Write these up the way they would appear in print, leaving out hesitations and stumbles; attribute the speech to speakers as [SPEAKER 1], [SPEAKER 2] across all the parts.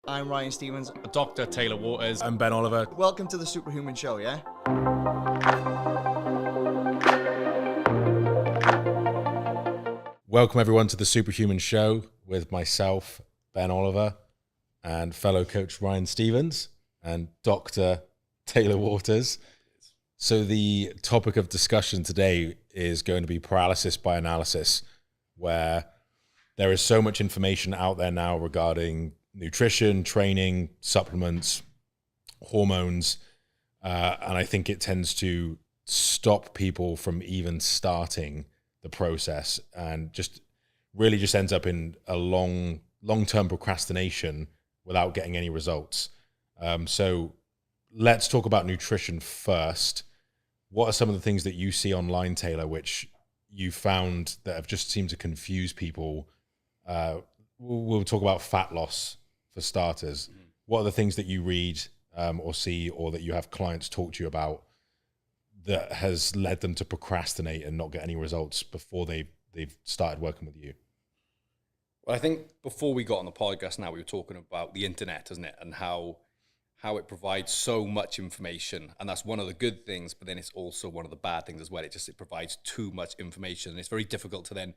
[SPEAKER 1] I'm Ryan Stevens.
[SPEAKER 2] Dr. Taylor Waters.
[SPEAKER 3] I'm Ben Oliver.
[SPEAKER 1] Welcome to the Superhuman Show, yeah?
[SPEAKER 3] Welcome everyone to the Superhuman Show with myself, Ben Oliver, and fellow coach Ryan Stevens and Dr. Taylor Waters. So the topic of discussion today is going to be paralysis by analysis, where there is so much information out there now regarding nutrition, training, supplements, hormones, and I think it tends to stop people from even starting the process and just ends up in a long-term procrastination without getting any results. So let's talk about nutrition first. What are some of the things that you see online, Taylor, which you found that have just seemed to confuse people? We'll talk about fat loss for starters. What are the things that you read or see, or that you have clients talk to you about that has led them to procrastinate and not get any results before they've started working with you?
[SPEAKER 2] Well, I think before we got on the podcast now, we were talking about the internet, isn't it? And how it provides so much information. And that's one of the good things, but then it's also one of the bad things as well. It provides too much information. And it's very difficult to then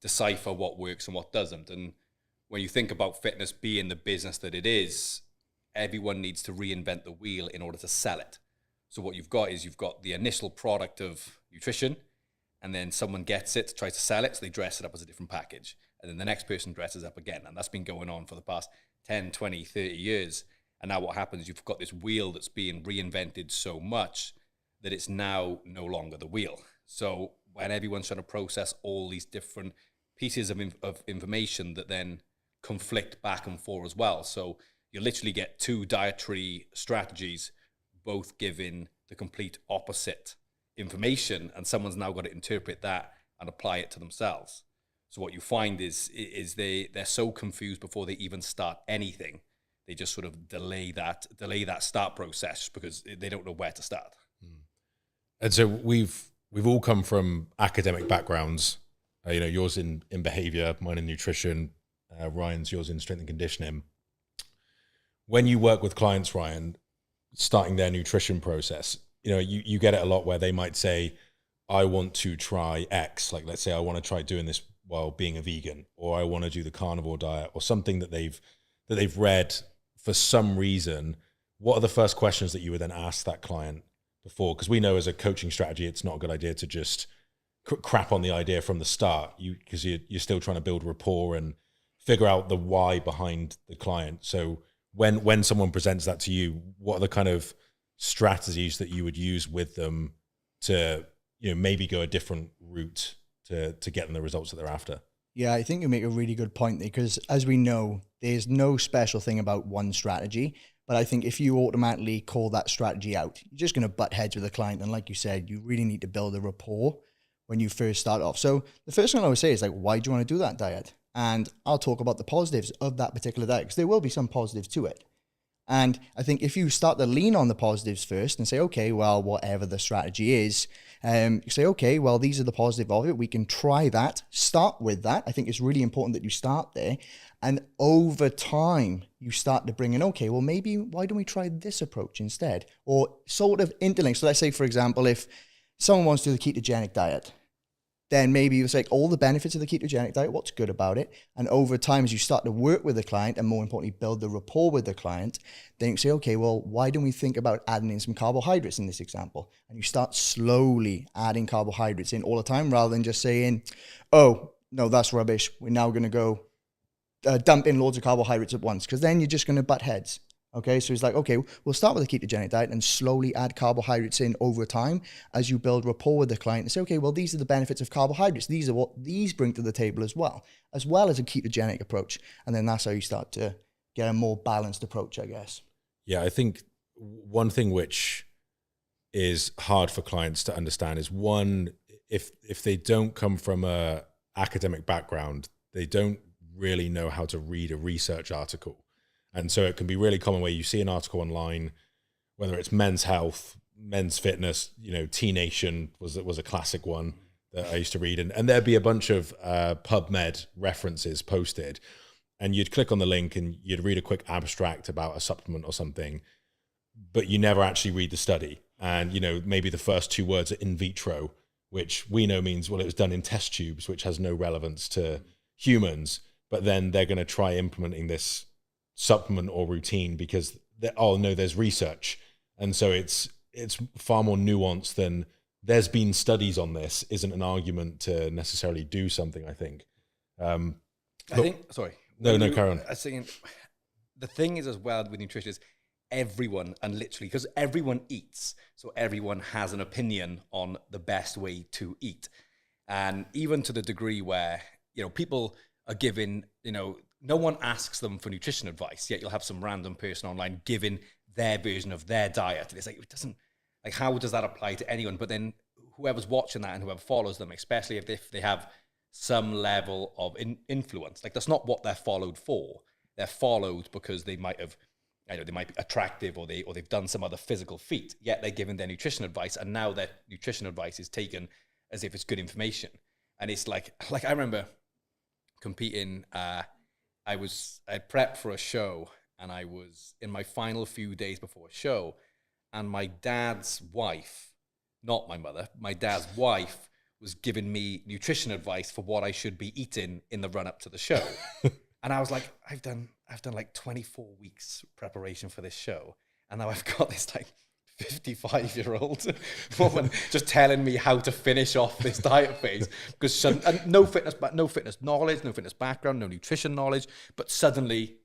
[SPEAKER 2] decipher what works and what doesn't. And when you think about fitness being the business that it is, everyone needs to reinvent the wheel in order to sell it. So what you've got the initial product of nutrition, and then someone gets it, tries to sell it, so they dress it up as a different package. And then the next person dresses up again. And that's been going on for the past 10, 20, 30 years. And now what happens, you've got this wheel that's being reinvented so much that it's now no longer the wheel. So when everyone's trying to process all these different pieces of information that then conflict back and forth as well. So you literally get two dietary strategies, both giving the complete opposite information, and someone's now got to interpret that and apply it to themselves. So what you find is they're so confused before they even start anything. They just sort of delay that start process because they don't know where to start.
[SPEAKER 3] And so we've all come from academic backgrounds. Yours in behavior, mine in nutrition, Ryan's, yours in strength and conditioning. When you work with clients, Ryan, starting their nutrition process, you get it a lot where they might say, I want to try X. Like, let's say I want to try doing this while being a vegan, or I want to do the carnivore diet, or something that they've read for some reason. What are the first questions that you would then ask that client before? Because we know as a coaching strategy, it's not a good idea to just crap on the idea from the start, because you're still trying to build rapport and figure out the why behind the client. So when someone presents that to you, what are the kind of strategies that you would use with them to maybe go a different route to get them the results that they're after?
[SPEAKER 1] Yeah, I think you make a really good point there, because as we know, there's no special thing about one strategy. But I think if you automatically call that strategy out, you're just going to butt heads with the client. And like you said, you really need to build a rapport when you first start off. So the first thing I would say is, like, why do you want to do that diet? And I'll talk about the positives of that particular diet, because there will be some positives to it. And I think if you start to lean on the positives first and say, okay, well, whatever the strategy is, you say, okay, well, these are the positive of it. We can try that. Start with that. I think it's really important that you start there. And over time, you start to bring in, okay, well, maybe why don't we try this approach instead? Or sort of interlink. So let's say, for example, if someone wants to do the ketogenic diet, then maybe you say all the benefits of the ketogenic diet, what's good about it. And over time, as you start to work with the client and more importantly, build the rapport with the client, then you say, okay, well, why don't we think about adding in some carbohydrates in this example? And you start slowly adding carbohydrates in all the time, rather than just saying, oh, no, that's rubbish. We're now going to go dump in loads of carbohydrates at once, because then you're just going to butt heads. Okay, so it's like, okay, we'll start with a ketogenic diet and slowly add carbohydrates in over time as you build rapport with the client and say, okay, well, these are the benefits of carbohydrates. These are what these bring to the table as well as a ketogenic approach. And then that's how you start to get a more balanced approach, I guess.
[SPEAKER 3] Yeah, I think one thing which is hard for clients to understand is, one, if they don't come from a academic background, they don't really know how to read a research article. And so it can be really common where you see an article online, whether it's Men's Health, Men's Fitness, T-Nation was a classic one that I used to read. And there'd be a bunch of PubMed references posted. and you'd click on the link and you'd read a quick abstract about a supplement or something, but you never actually read the study. And, you know, maybe the first 2 words are in vitro, which we know means, well, it was done in test tubes, which has no relevance to humans. But then they're going to try implementing this supplement or routine because, oh, no, there's research. And so it's far more nuanced than there's been studies on this isn't an argument to necessarily do something, I think.
[SPEAKER 2] I think, sorry.
[SPEAKER 3] No, carry on.
[SPEAKER 2] I was thinking, the thing is as well with nutrition is everyone, and literally, because everyone eats, so everyone has an opinion on the best way to eat. And even to the degree where, you know, people are given, you know, no one asks them for nutrition advice, yet you'll have some random person online giving their version of their diet. And it's like, it doesn't, like, how does that apply to anyone? But then whoever's watching that and whoever follows them, especially if they have some level of influence, like that's not what they're followed for. They're followed because they might have, I know, they might be attractive or they've done some other physical feat, yet they're given their nutrition advice, and now their nutrition advice is taken as if it's good information. And it's like I remember competing, I prepped for a show, and I was in my final few days before a show, and my dad's wife, not my mother, my dad's wife was giving me nutrition advice for what I should be eating in the run up to the show. And I was like, I've done like 24 weeks preparation for this show, and now I've got this like 55-year-old woman just telling me how to finish off this diet phase because no fitness knowledge, no fitness background, no nutrition knowledge, but suddenly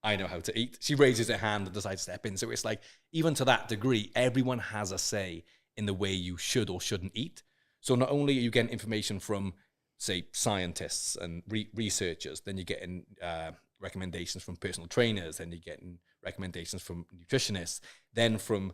[SPEAKER 2] I know how to eat. She raises her hand and decides to step in. So it's like, even to that degree, everyone has a say in the way you should or shouldn't eat. So not only are you getting information from, say, scientists and researchers, then you're getting recommendations from personal trainers, then you're getting recommendations from nutritionists, then from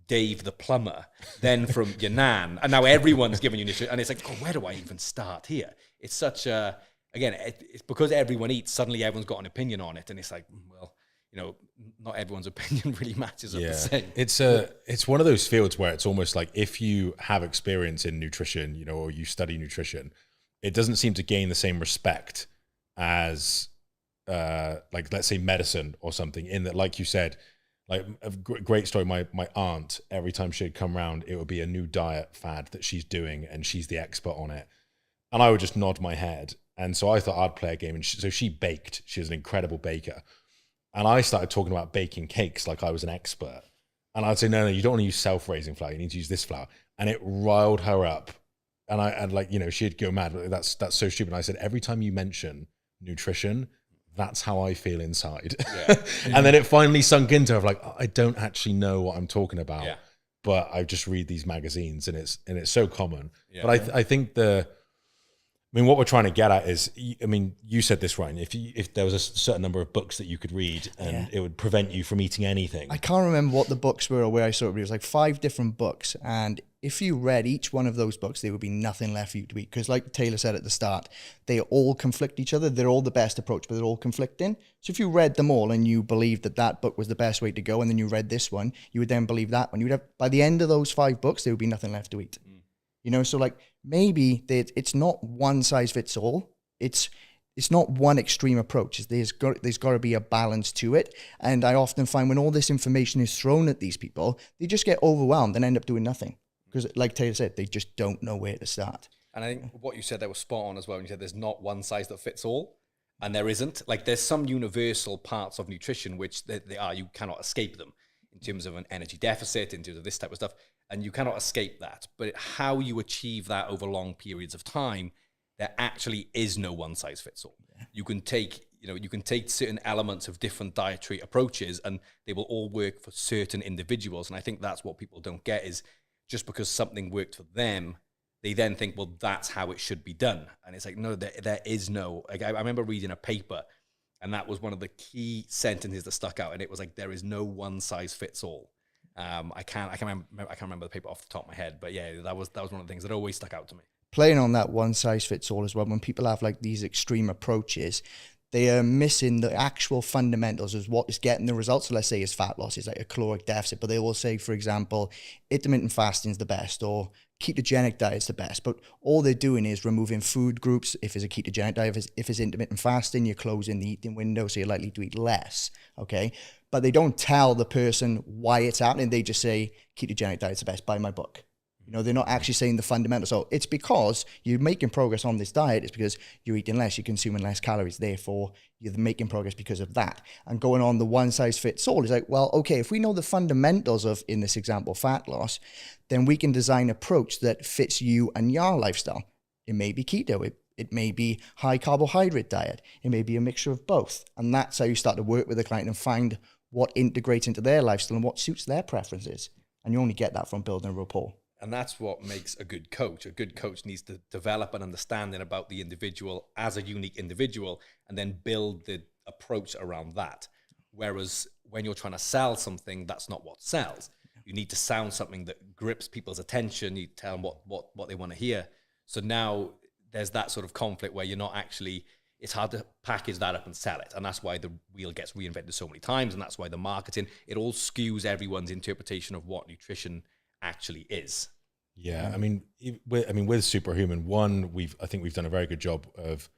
[SPEAKER 2] Dave the plumber, then from your nan, and now everyone's giving you nutrition, and it's like, oh, where do I even start here? It's such a, again, it's because everyone eats, suddenly everyone's got an opinion on it, and it's like, well, you know, not everyone's opinion really matches up the same.
[SPEAKER 3] It's one of those fields where it's almost like if you have experience in nutrition, you know, or you study nutrition, it doesn't seem to gain the same respect as like, let's say, medicine or something, in that, like you said, like a great story, my aunt, every time she'd come around, it would be a new diet fad that she's doing and she's the expert on it, and I would just nod my head. And so I thought I'd play a game, and so she baked. She was an incredible baker, and I started talking about baking cakes like I was an expert, and I'd say, no, you don't want to use self-raising flour, you need to use this flour, and it riled her up. And like, you know, she'd go mad. That's so stupid. And I said, every time you mention nutrition, that's how I feel inside. Yeah. And then it finally sunk into her, like, I don't actually know what I'm talking about, but I just read these magazines, and it's so common. Yeah. But I think what we're trying to get at is, I mean, you said this, Ryan, if there was a certain number of books that you could read and it would prevent you from eating anything.
[SPEAKER 1] I can't remember what the books were or where I saw it. It was like 5 different books. And if you read each one of those books, there would be nothing left for you to eat. Because like Taylor said at the start, they all conflict each other. They're all the best approach, but they're all conflicting. So if you read them all and you believed that book was the best way to go, and then you read this one, you would then believe that one. You would have, by the end of those 5 books, there would be nothing left to eat. You know, so like maybe it's not one size fits all. It's not one extreme approach. There's got to be a balance to it. And I often find when all this information is thrown at these people, they just get overwhelmed and end up doing nothing. Because like Taylor said, they just don't know where to start.
[SPEAKER 2] And I think what you said there was spot on as well. When you said there's not one size that fits all, and there isn't. Like, there's some universal parts of nutrition which they are, you cannot escape them in terms of an energy deficit, in terms of this type of stuff, and you cannot escape that. But how you achieve that over long periods of time, there actually is no one size fits all. Yeah. You can take certain elements of different dietary approaches, and they will all work for certain individuals. And I think that's what people don't get, is just because something worked for them, they then think, well, that's how it should be done. And it's like, no, there is no, like, I remember reading a paper, and that was one of the key sentences that stuck out. And it was like, there is no one size fits all. I can't remember the paper off the top of my head, but yeah, that was one of the things that always stuck out to me.
[SPEAKER 1] Playing on that one size fits all as well, when people have like these extreme approaches, they are missing the actual fundamentals of what is getting the results. So let's say it's fat loss, it's like a caloric deficit, but they will say, for example, intermittent fasting is the best, or ketogenic diet is the best. But all they're doing is removing food groups. If it's a ketogenic diet, if it's intermittent fasting, you're closing the eating window, so you're likely to eat less, okay? But they don't tell the person why it's happening. They just say, ketogenic diet's the best, buy my book. You know, they're not actually saying the fundamentals. So it's because you're making progress on this diet. It's because you're eating less, you're consuming less calories. Therefore, you're making progress because of that. And going on the one size fits all is like, well, okay, if we know the fundamentals of, in this example, fat loss, then we can design an approach that fits you and your lifestyle. It may be keto. It may be high carbohydrate diet. It may be a mixture of both. And that's how you start to work with the client and find what integrates into their lifestyle and what suits their preferences. And you only get that from building a rapport.
[SPEAKER 2] And that's what makes a good coach. A good coach needs to develop an understanding about the individual as a unique individual and then build the approach around that. Whereas when you're trying to sell something, that's not what sells. You need to sound something that grips people's attention. You tell them what they want to hear. So now there's that sort of conflict where you're not actually, it's hard to package that up and sell it. And that's why the wheel gets reinvented so many times. And that's why the marketing, it all skews everyone's interpretation of what nutrition actually is.
[SPEAKER 3] Yeah, I mean, with Superhuman, one, I think we've done a very good job of,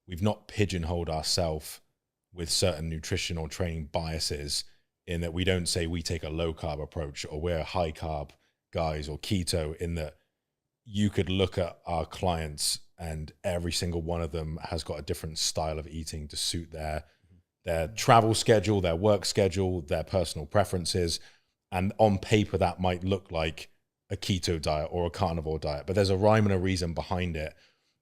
[SPEAKER 3] we've not pigeonholed ourselves with certain nutrition or training biases, in that we don't say we take a low carb approach or we're high carb guys or keto, in that you could look at our clients and every single one of them has got a different style of eating to suit their travel schedule, their work schedule, their personal preferences. And on paper, that might look like a keto diet or a carnivore diet, but there's a rhyme and a reason behind it.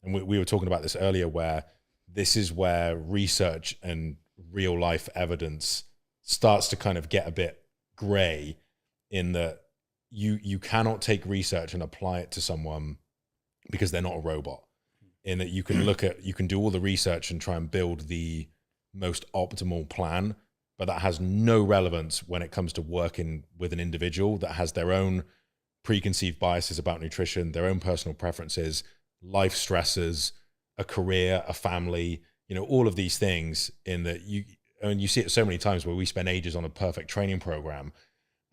[SPEAKER 3] And we were talking about this earlier, where this is where research and real life evidence starts to kind of get a bit gray, in that you cannot take research and apply it to someone because they're not a robot. In that you can do all the research and try and build the most optimal plan, but that has no relevance when it comes to working with an individual that has their own preconceived biases about nutrition, their own personal preferences, life stresses, a career, a family, you know, all of these things. In that you see it so many times where we spend ages on a perfect training program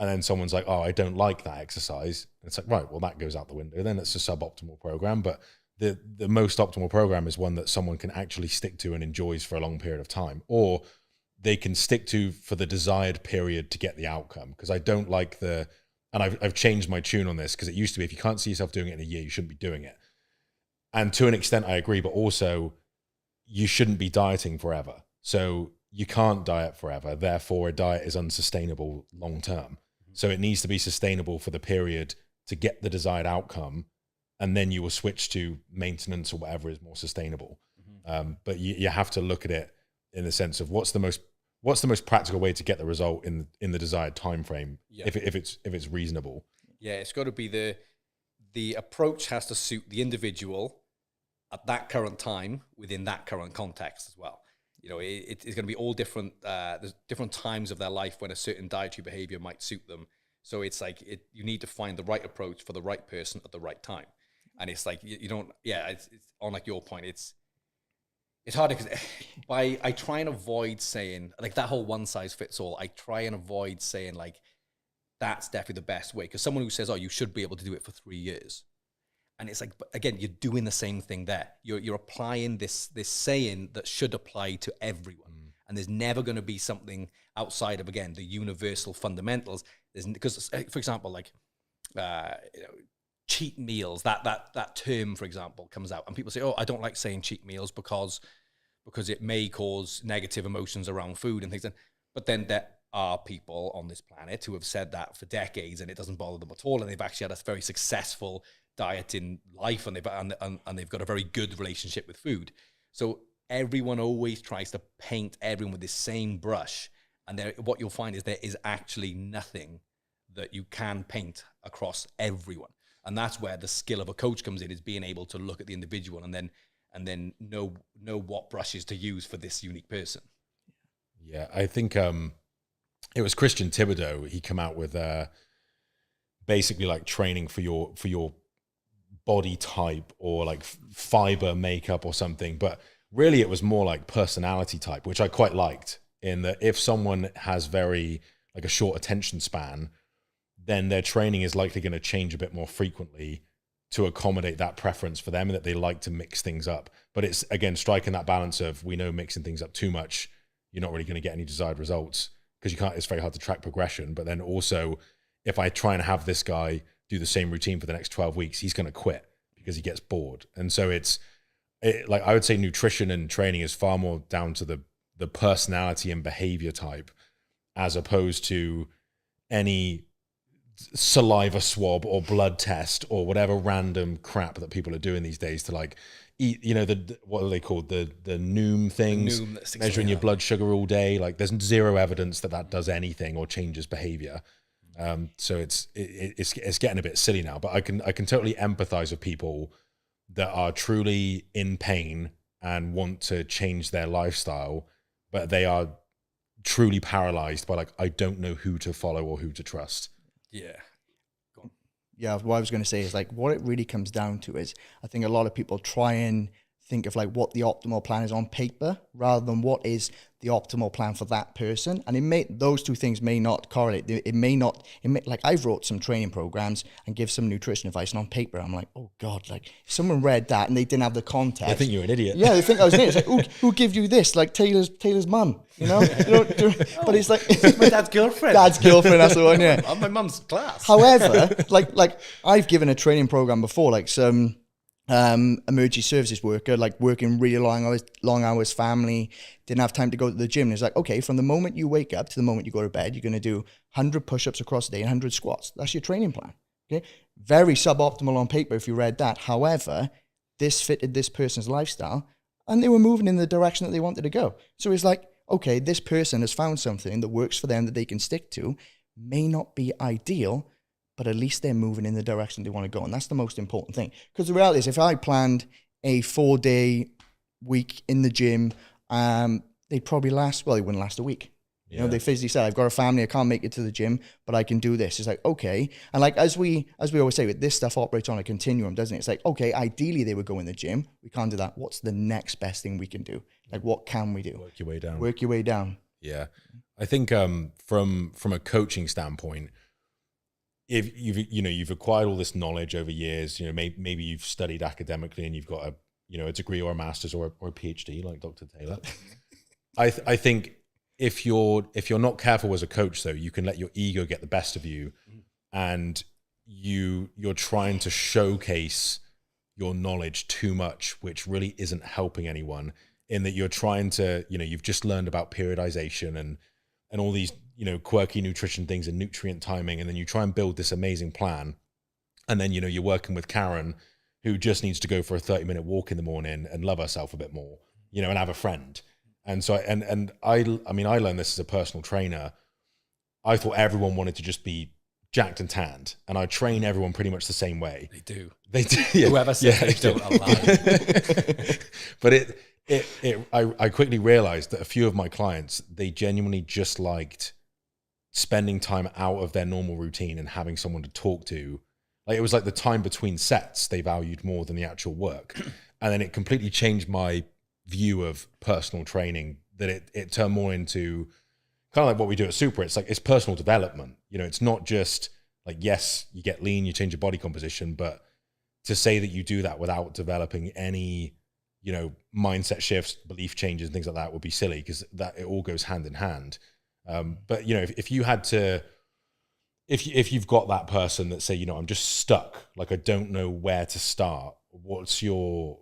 [SPEAKER 3] and then someone's like, oh, I don't like that exercise. And it's like, right, well, that goes out the window. Then it's a suboptimal program. But the most optimal program is one that someone can actually stick to and enjoys for a long period of time, or they can stick to for the desired period to get the outcome. Because I don't like and I've changed my tune on this, because it used to be, if you can't see yourself doing it in a year, you shouldn't be doing it. And to an extent, I agree, but also you shouldn't be dieting forever. So you can't diet forever. Therefore, a diet is unsustainable long term. So it needs to be sustainable for the period to get the desired outcome. And then you will switch to maintenance or whatever is more sustainable. But you have to look at it in the sense of what's the most practical way to get the result in the desired time frame, if it's reasonable.
[SPEAKER 2] Yeah, it's got to be the approach has to suit the individual at that current time within that current context as well. You know, it's going to be all different. There's different times of their life when a certain dietary behavior might suit them. So it's like you need to find the right approach for the right person at the right time. And it's like you don't. Yeah, it's on like your point. It's hard because I try and avoid saying like that whole one size fits all. I try and avoid saying like that's definitely the best way, because someone who says, oh, you should be able to do it for 3 years. And it's like, but again, you're doing the same thing there. You're applying this saying that should apply to everyone. And there's never going to be something outside of, again, the universal fundamentals. Because, for example, like, cheat meals, that term, for example, comes out. And people say, oh, I don't like saying cheat meals because it may cause negative emotions around food and things. But then there are people on this planet who have said that for decades and it doesn't bother them at all. And they've actually had a very successful diet in life, and they've got a very good relationship with food. So everyone always tries to paint everyone with the same brush, and what you'll find is there is actually nothing that you can paint across everyone. And that's where the skill of a coach comes in, is being able to look at the individual and then know what brushes to use for this unique person.
[SPEAKER 3] Yeah, I think it was Christian Thibodeau. He came out with basically like training for your body type, or like fiber makeup or something. But really it was more like personality type, which I quite liked, in that if someone has very like a short attention span, then their training is likely going to change a bit more frequently to accommodate that preference for them, and that they like to mix things up. But it's, again, striking that balance of, we know mixing things up too much, you're not really going to get any desired results, because it's very hard to track progression. But then also, if I try and have this guy do the same routine for the next 12 weeks, he's going to quit because he gets bored. And so like, I would say nutrition and training is far more down to the personality and behavior type, as opposed to any saliva swab or blood test or whatever random crap that people are doing these days to like eat, what are they called? The Noom things, measuring your blood sugar all day. Like, there's zero evidence that does anything or changes behavior. So it's getting a bit silly now, but I can totally empathize with people that are truly in pain and want to change their lifestyle, but they are truly paralyzed by, like, I don't know who to follow or who to trust.
[SPEAKER 2] Yeah.
[SPEAKER 1] Yeah, what I was going to say is, like, what it really comes down to is, I think a lot of people try and think of like what the optimal plan is on paper rather than what is the optimal plan for that person. And those two things may not correlate. Like, I've wrote some training programs and give some nutrition advice, and on paper I'm like, oh God, like, if someone read that and they didn't have the context,
[SPEAKER 3] I think you're an idiot.
[SPEAKER 1] Yeah, they think I was an idiot. It's like, who give you this? Like Taylor's mum, but it's like
[SPEAKER 2] my dad's girlfriend.
[SPEAKER 1] That's the one, yeah.
[SPEAKER 2] I'm my mum's class.
[SPEAKER 1] However, like I've given a training program before, like some emergency services worker, like working really long hours, family, didn't have time to go to the gym. And it's like, okay, from the moment you wake up to the moment you go to bed, you're going to do 100 push-ups across the day and 100 squats. That's your training plan. Okay, very suboptimal on paper if you read that. However, this fitted this person's lifestyle, and they were moving in the direction that they wanted to go. So it's like, okay, this person has found something that works for them that they can stick to. May not be ideal, but at least they're moving in the direction they want to go. And that's the most important thing. Because the reality is, if I planned a 4-day week in the gym, they'd probably they wouldn't last a week.
[SPEAKER 3] Yeah.
[SPEAKER 1] They physically said, I've got a family, I can't make it to the gym, but I can do this. It's like, okay. And like, as we always say, this stuff operates on a continuum, doesn't it? It's like, okay, ideally they would go in the gym. We can't do that. What's the next best thing we can do? Like, what can we do?
[SPEAKER 3] Work your way down.
[SPEAKER 1] Work your way down.
[SPEAKER 3] Yeah. I think from a coaching standpoint, if you've acquired all this knowledge over years, maybe you've studied academically and you've got a degree or a master's or a PhD like Dr. Taylor. I think if you're not careful as a coach, though, you can let your ego get the best of you, and you're trying to showcase your knowledge too much, which really isn't helping anyone. In that you're trying to, you've just learned about periodization and all these, quirky nutrition things and nutrient timing. And then you try and build this amazing plan. And then, you're working with Karen, who just needs to go for a 30-minute walk in the morning and love herself a bit more, and have a friend. And so, I learned this as a personal trainer. I thought everyone wanted to just be jacked and tanned, and I train everyone pretty much the same way.
[SPEAKER 2] They do.
[SPEAKER 3] Yeah.
[SPEAKER 2] Whoever says they don't align.
[SPEAKER 3] But I quickly realized that a few of my clients, they genuinely just liked spending time out of their normal routine and having someone to talk to. Like, it was like the time between sets they valued more than the actual work. And then it completely changed my view of personal training, that it turned more into kind of like what we do at Supra. It's like, it's personal development. It's not just like, yes, you get lean, you change your body composition, but to say that you do that without developing any mindset shifts, belief changes, and things like that would be silly, because that it all goes hand in hand. But if you had to, if you've got that person that say, I'm just stuck, like, I don't know where to start, what's your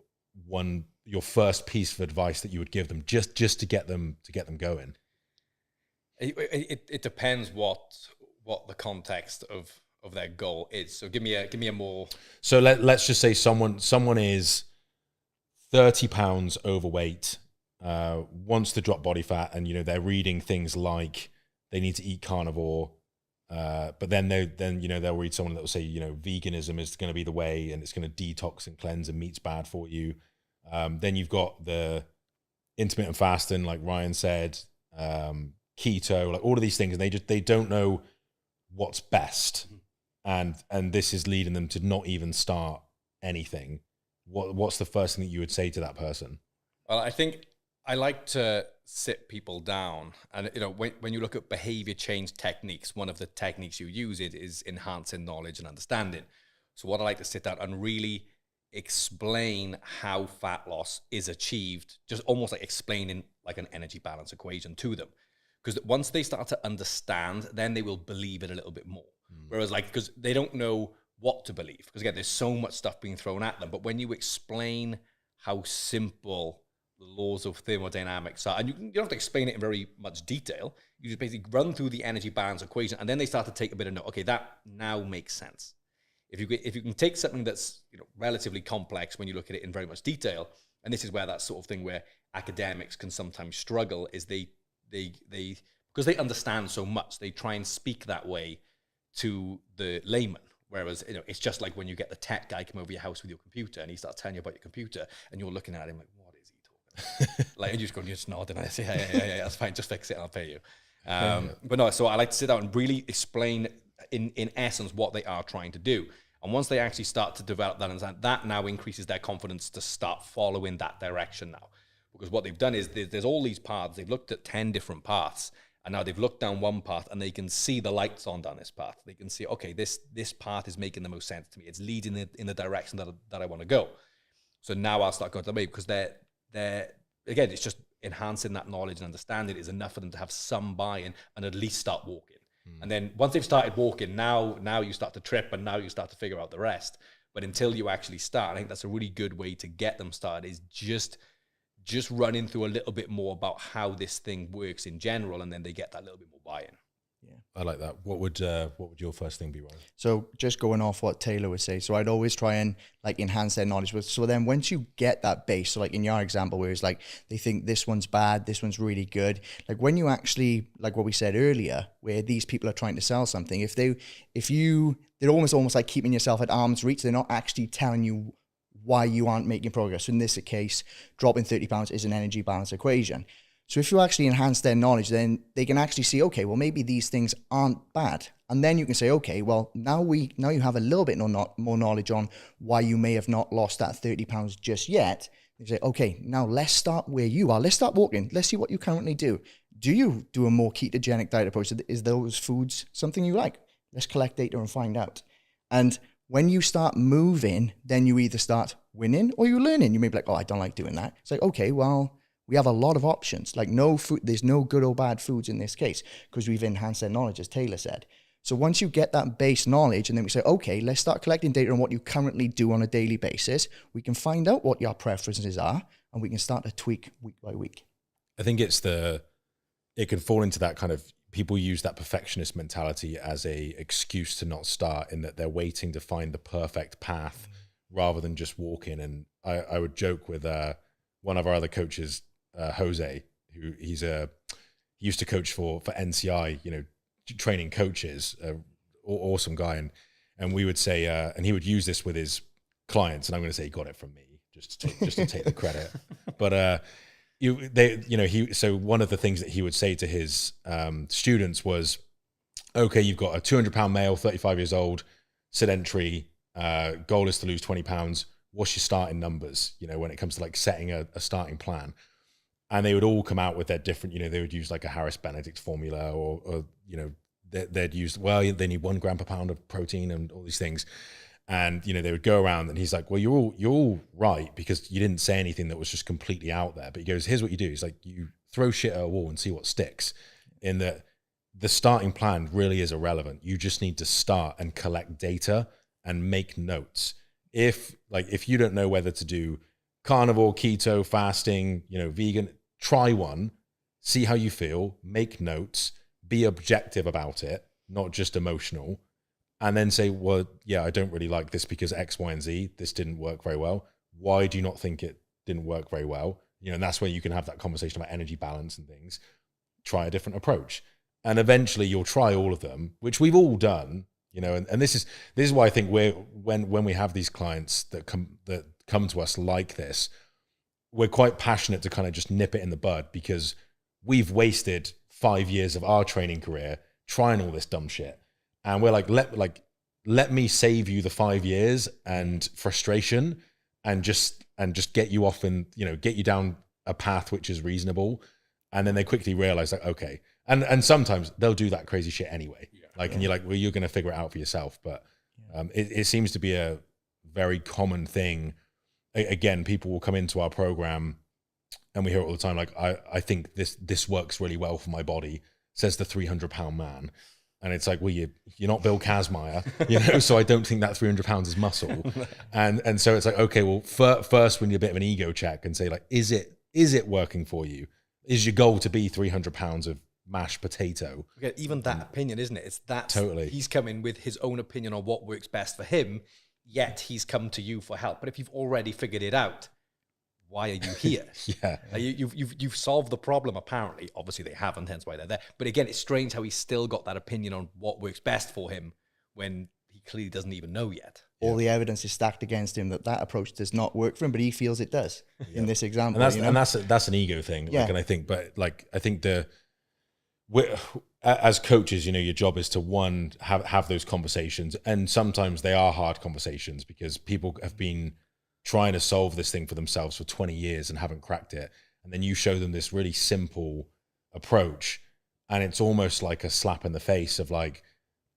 [SPEAKER 3] first piece of advice that you would give them just to get them going?
[SPEAKER 2] It depends what the context of their goal is. So give me a more.
[SPEAKER 3] So let's just say someone is 30 pounds overweight, wants to drop body fat, and they're reading things like they need to eat carnivore, but then they'll read someone that will say veganism is going to be the way, and it's going to detox and cleanse, and meat's bad for you. Then you've got the intermittent fasting, like Ryan said, keto, like all of these things, and they don't know what's best, and this is leading them to not even start anything. What's the first thing that you would say to that person?
[SPEAKER 2] Well, I think I like to sit people down, and when you look at behavior change techniques, one of the techniques you use is enhancing knowledge and understanding. So what I like to sit down and really explain how fat loss is achieved, just almost like explaining like an energy balance equation to them. Because once they start to understand, then they will believe it a little bit more. Whereas because they don't know what to believe. Because again, there's so much stuff being thrown at them. But when you explain how simple the laws of thermodynamics are, and you don't have to explain it in very much detail, you just basically run through the energy balance equation, and then they start to take a bit of note. Okay, that now makes sense. If you can take something that's relatively complex when you look at it in very much detail, and this is where that sort of thing where academics can sometimes struggle, is they because they understand so much, they try and speak that way to the layman. Whereas it's just like when you get the tech guy come over your house with your computer and he starts telling you about your computer, and you're looking at him like, what is he talking about? Like, and you just go, you just nod, and I say, yeah, that's fine, just fix it and I'll pay you. But no, so I like to sit down and really explain in essence what they are trying to do. And once they actually start to develop that, and that now increases their confidence to start following that direction now. Because what they've done is there's all these paths. They've looked at 10 different paths, and now they've looked down one path and they can see the lights on down this path. They can see, okay, this path is making the most sense to me. It's leading in the direction that I want to go. So now I'll start going to the way, because they're again, it's just enhancing that knowledge and understanding is enough for them to have some buy-in and at least start walking. And then once they've started walking, now you start to trip, and now you start to figure out the rest. But until you actually start, I think that's a really good way to get them started, is just running through a little bit more about how this thing works in general, and then they get that little bit more buy-in.
[SPEAKER 3] Yeah, I like that. What would your first thing be, Ryan?
[SPEAKER 1] So just going off what Taylor would say, so I'd always try and like enhance their knowledge. So then once you get that base, so like in your example where it's like they think this one's bad, this one's really good, like when you actually, like what we said earlier, where these people are trying to sell something, they're almost like keeping yourself at arm's reach. They're not actually telling you why you aren't making progress. So in this case, dropping 30 pounds is an energy balance equation. So if you actually enhance their knowledge, then they can actually see, okay, well, maybe these things aren't bad. And then you can say, okay, well, now you have a little bit more knowledge on why you may have not lost that 30 pounds just yet. You say, okay, now let's start where you are. Let's start walking. Let's see what you currently do. Do you do a more ketogenic diet approach? Is those foods something you like? Let's collect data and find out. And when you start moving, then you either start winning or you're learning. You may be like, oh, I don't like doing that. It's like, okay, well, we have a lot of options. Like there's no good or bad foods in this case, because we've enhanced their knowledge, as Taylor said. So once you get that base knowledge, and then we say, okay, let's start collecting data on what you currently do on a daily basis, we can find out what your preferences are, and we can start to tweak week by week.
[SPEAKER 3] I think it can fall into that kind of, people use that perfectionist mentality as a excuse to not start, in that they're waiting to find the perfect path rather than just walking. And I would joke with one of our other coaches, Jose, who he used to coach for NCI, training coaches, awesome guy. And we would say, and he would use this with his clients, and I'm going to say he got it from me just to take the credit. But so one of the things that he would say to his students was, okay, you've got a 200-pound male, 35 years old, sedentary, goal is to lose 20 pounds. What's your starting numbers, when it comes to like setting a starting plan? And they would all come out with their different, they would use like a Harris Benedict formula, or they'd use, well, they need 1 gram per pound of protein and all these things. And, they would go around, and he's like, well, you're all right, because you didn't say anything that was just completely out there. But he goes, here's what you do. He's like, you throw shit at a wall and see what sticks. In that the starting plan really is irrelevant. You just need to start and collect data and make notes. If you don't know whether to do carnivore, keto, fasting, vegan, try one, see how you feel, make notes, be objective about it, not just emotional. And then say, well, yeah, I don't really like this because X, Y, and Z, this didn't work very well. Why do you not think it didn't work very well? And that's where you can have that conversation about energy balance and things. Try a different approach. And eventually you'll try all of them, which we've all done, and this is why I think when we have these clients that come to us like this, we're quite passionate to kind of just nip it in the bud, because we've wasted 5 years of our training career trying all this dumb shit. And we're like, let me save you the 5 years and frustration, and just get you off and get you down a path which is reasonable, and then they quickly realize like, okay, and sometimes they'll do that crazy shit anyway. And you're like, well, you're going to figure it out for yourself. But it seems to be a very common thing. Again, people will come into our program and we hear it all the time. Like, I think this works really well for my body, says the 300-pound man. And it's like, well, you're not Bill Kazmaier, so I don't think that 300 pounds is muscle. And so it's like, okay, well, first we need a bit of an ego check and say like, is it working for you? Is your goal to be 300 pounds of mashed potato?
[SPEAKER 2] Okay, even that opinion, isn't it? It's that
[SPEAKER 3] totally.
[SPEAKER 2] He's coming with his own opinion on what works best for him, yet he's come to you for help. But if you've already figured it out, why are you here? You've solved the problem, apparently. Obviously they haven't, hence why they're there. But again, it's strange how he's still got that opinion on what works best for him when he clearly doesn't even know yet.
[SPEAKER 1] All the evidence is stacked against him that approach does not work for him, but he feels it does in this example.
[SPEAKER 3] And that's an ego thing.
[SPEAKER 1] Yeah.
[SPEAKER 3] Like, and I think as coaches, your job is to have those conversations, and sometimes they are hard conversations because people have been trying to solve this thing for themselves for 20 years and haven't cracked it. And then you show them this really simple approach, and it's almost like a slap in the face of like,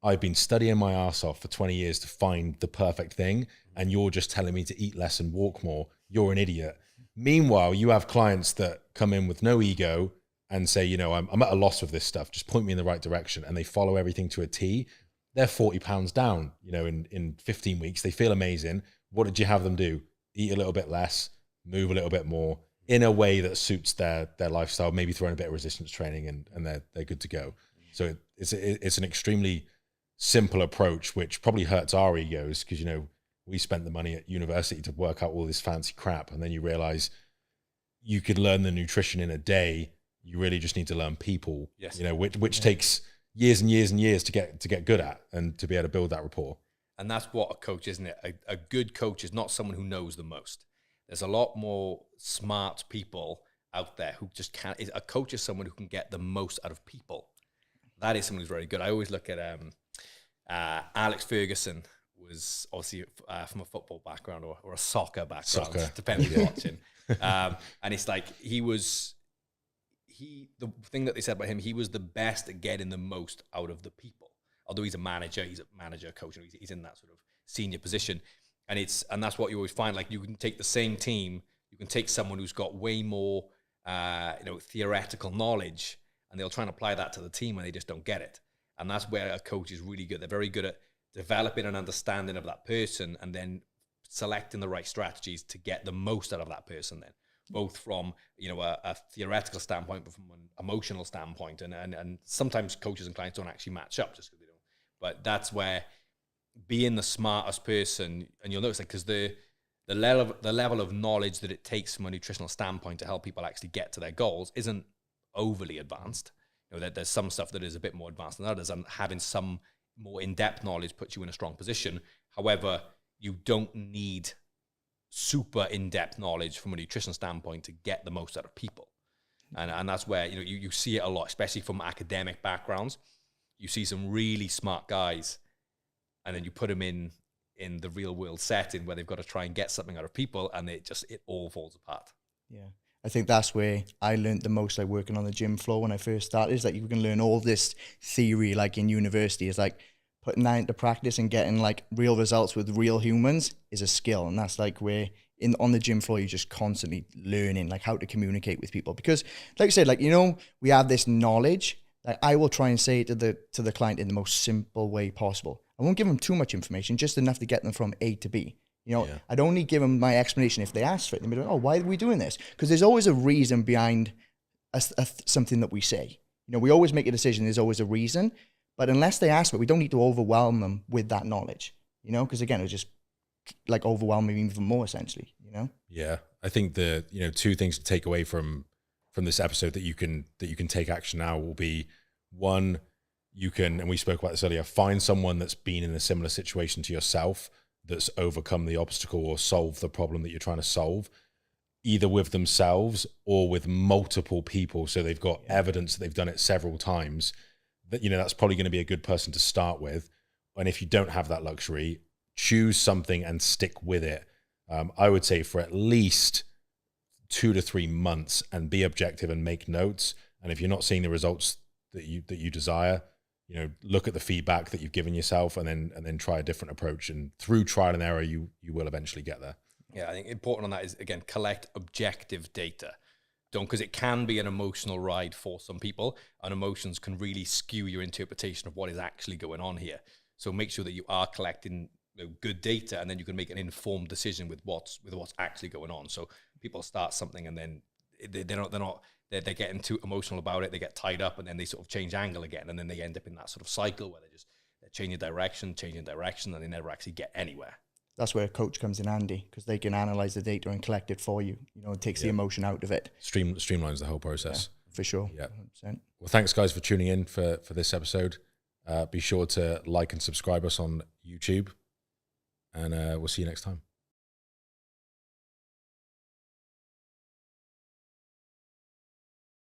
[SPEAKER 3] I've been studying my ass off for 20 years to find the perfect thing, and you're just telling me to eat less and walk more. You're an idiot. Meanwhile, you have clients that come in with no ego and say, I'm at a loss with this stuff. Just point me in the right direction. And they follow everything to a T. They're 40 pounds down, in 15 weeks. They feel amazing. What did you have them do? Eat a little bit less, move a little bit more in a way that suits their lifestyle, maybe throw in a bit of resistance training, and they're good to go. So it's an extremely simple approach, which probably hurts our egos because, we spent the money at university to work out all this fancy crap. And then you realize you could learn the nutrition in a day. You really just need to learn people, which takes years and years and years to get good at and to be able to build that rapport.
[SPEAKER 2] And that's what a coach, isn't it? A good coach is not someone who knows the most. There's a lot more smart people out there who just can't. A coach is someone who can get the most out of people. That is someone who's very good. I always look at Alex Ferguson was obviously from a football background or a soccer background, depending on who's watching. And it's like the thing that they said about him, he was the best at getting the most out of the people. Although he's a manager coach, and he's in that sort of senior position. And that's what you always find. Like, you can take the same team, you can take someone who's got way more theoretical knowledge, and they'll try and apply that to the team and they just don't get it. And that's where a coach is really good. They're very good at developing an understanding of that person and then selecting the right strategies to get the most out of that person then, both from a theoretical standpoint, but from an emotional standpoint. And sometimes coaches and clients don't actually match up just because they don't. But that's where being the smartest person, and you'll notice that because the level of knowledge that it takes from a nutritional standpoint to help people actually get to their goals isn't overly advanced. There's some stuff that is a bit more advanced than others, and having some more in-depth knowledge puts you in a strong position. However, you don't need super in-depth knowledge from a nutrition standpoint to get the most out of people. And that's where you see it a lot, especially from academic backgrounds. You see some really smart guys, and then you put them in the real world setting where they've got to try and get something out of people, and it all falls apart.
[SPEAKER 1] Yeah. I think that's where I learned the most, like working on the gym floor when I first started, is that you can learn all this theory like in university. It's like putting that into practice and getting like real results with real humans is a skill. And that's like where on the gym floor, you're just constantly learning like how to communicate with people. Because like I said, like, we have this knowledge. Like, I will try and say it to the client in the most simple way possible. I won't give them too much information, just enough to get them from A to B. I'd only give them my explanation if they ask for it. They'd be like, oh, why are we doing this? Because there's always a reason behind something that we say. We always make a decision. There's always a reason. But unless they ask for it, we don't need to overwhelm them with that knowledge, because again, it'll just like overwhelm them even more essentially,
[SPEAKER 3] Yeah. I think the, two things to take away from this episode that you can take action now will be, one, you can, and we spoke about this earlier, find someone that's been in a similar situation to yourself, that's overcome the obstacle or solved the problem that you're trying to solve, either with themselves or with multiple people. So they've got evidence that they've done it several times. That, that's probably going to be a good person to start with. And if you don't have that luxury, choose something and stick with it. I would say for at least 2 to 3 months and be objective and make notes. And if you're not seeing the results that you desire, look at the feedback that you've given yourself, and then try a different approach. And through trial and error, you will eventually get there.
[SPEAKER 2] Yeah, I think important on that is, again, collect objective data. Because it can be an emotional ride for some people, and emotions can really skew your interpretation of what is actually going on here. So make sure that you are collecting good data, and then you can make an informed decision with what's actually going on. So people start something, and then they're getting too emotional about it. They get tied up, and then they sort of change angle again, and then they end up in that sort of cycle where they're changing direction, and they never actually get anywhere.
[SPEAKER 1] That's where a coach comes in handy, because they can analyze the data and collect it for you. It takes the emotion out of it.
[SPEAKER 3] Streamlines the whole process.
[SPEAKER 1] Yeah, for sure.
[SPEAKER 3] Yeah.
[SPEAKER 1] 100%.
[SPEAKER 3] Well, thanks guys for tuning in for this episode. Be sure to like and subscribe us on YouTube, and we'll see you next time.